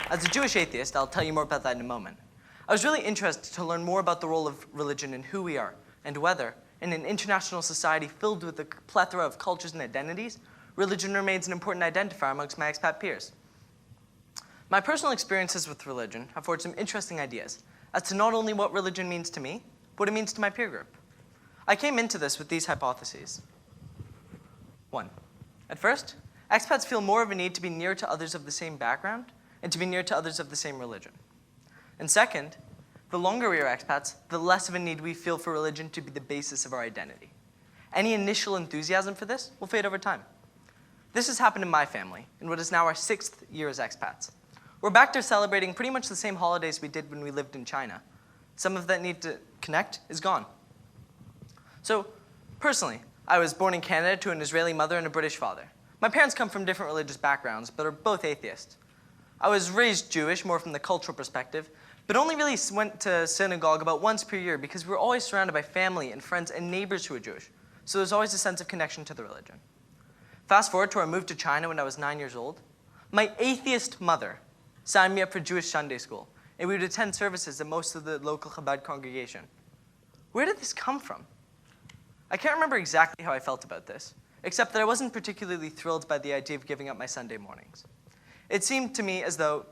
As a Jewish atheist, I'll tell you more about that in a moment. I was really interested to learn more about the role of religion in who we are, and whether, in an international society filled with a plethora of cultures and identities, religion remains an important identifier amongst my expat peers. My personal experiences with religion have forged some interesting ideas as to not only what religion means to me, but what it means to my peer group. I came into this with these hypotheses. 1. At first, expats feel more of a need to be near to others of the same background and to be near to others of the same religion. And second, the longer we are expats, the less of a need we feel for religion to be the basis of our identity. Any initial enthusiasm for this will fade over time. This has happened in my family, in what is now our 6th year as expats. We're back to celebrating pretty much the same holidays we did when we lived in China. Some of that need to connect is gone. So, personally, I was born in Canada to an Israeli mother and a British father. My parents come from different religious backgrounds, but are both atheists. I was raised Jewish, more from the cultural perspective, but only really went to synagogue about once per year because we were always surrounded by family and friends and neighbors who were Jewish, so there's always a sense of connection to the religion. Fast forward to our move to China when I was 9 years old. My atheist mother signed me up for Jewish Sunday school, and we would attend services at most of the local Chabad congregation. Where did this come from? I can't remember exactly how I felt about this, except that I wasn't particularly thrilled by the idea of giving up my Sunday mornings. It seemed to me as though,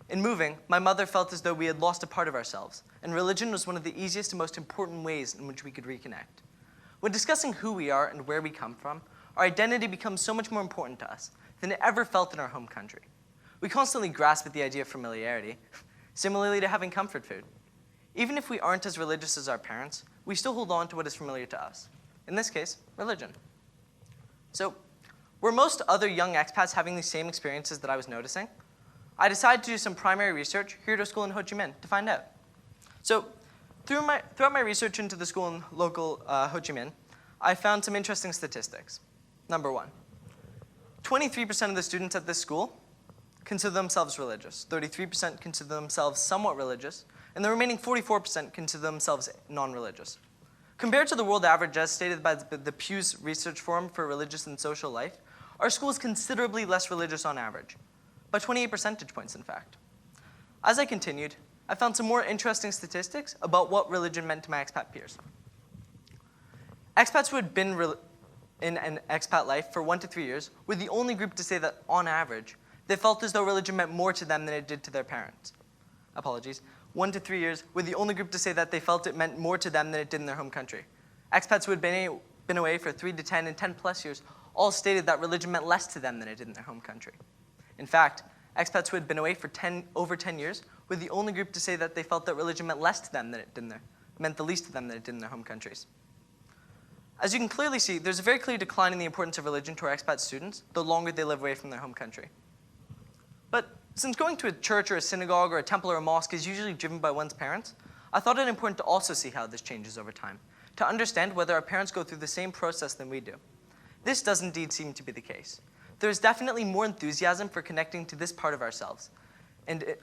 in moving, my mother felt as though we had lost a part of ourselves, and religion was one of the easiest and most important ways in which we could reconnect. When discussing who we are and where we come from, our identity becomes so much more important to us than it ever felt in our home country. We constantly grasp at the idea of familiarity, similarly to having comfort food. Even if we aren't as religious as our parents, we still hold on to what is familiar to us. In this case, religion. So, were most other young expats having the same experiences that I was noticing? I decided to do some primary research here at a school in Ho Chi Minh to find out. So, throughout my research into the school in local Ho Chi Minh, I found some interesting statistics. Number 1, 23% of the students at this school consider themselves religious, 33% consider themselves somewhat religious, and the remaining 44% consider themselves non-religious. Compared to the world average as stated by the Pew's Research Forum for Religious and Social Life, our school is considerably less religious on average, by 28 percentage points, in fact. As I continued, I found some more interesting statistics about what religion meant to my expat peers. Expats who had been in an expat life for 1 to 3 years were the only group to say that, on average, they felt as though religion meant more to them than it did to their parents. Apologies. 1 to 3 years were the only group to say that they felt it meant more to them than it did in their home country. Expats who had been away for 3 to 10 and 10 plus years all stated that religion meant less to them than it did in their home country. In fact, expats who had been away for over 10 years were the only group to say that they felt that religion meant less to them than it did meant the least to them than it did in their home countries. As you can clearly see, there's a very clear decline in the importance of religion to our expat students the longer they live away from their home country. But since going to a church or a synagogue or a temple or a mosque is usually driven by one's parents, I thought it important to also see how this changes over time, to understand whether our parents go through the same process than we do. This does indeed seem to be the case. There is definitely more enthusiasm for connecting to this part of ourselves and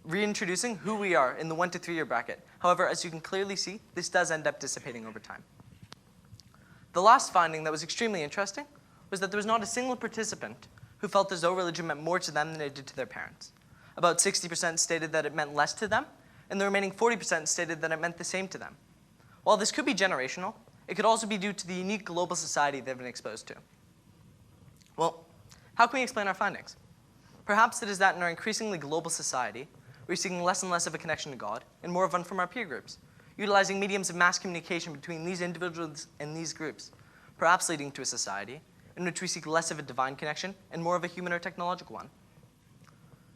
reintroducing who we are in the 1 to 3 year bracket. However, as you can clearly see, this does end up dissipating over time. The last finding that was extremely interesting was that there was not a single participant who felt as though religion meant more to them than it did to their parents. About 60% stated that it meant less to them, and the remaining 40% stated that it meant the same to them. While this could be generational, it could also be due to the unique global society they've been exposed to. Well, how can we explain our findings? Perhaps it is that in our increasingly global society, we're seeking less and less of a connection to God and more of one from our peer groups, utilizing mediums of mass communication between these individuals and these groups, perhaps leading to a society in which we seek less of a divine connection and more of a human or technological one.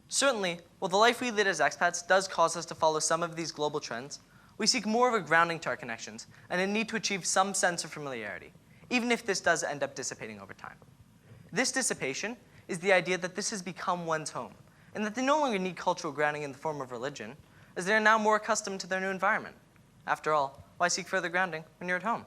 Certainly, while the life we lead as expats does cause us to follow some of these global trends, we seek more of a grounding to our connections and a need to achieve some sense of familiarity, even if this does end up dissipating over time. This dissipation is the idea that this has become one's home, and that they no longer need cultural grounding in the form of religion, as they are now more accustomed to their new environment. After all, why seek further grounding when you're at home?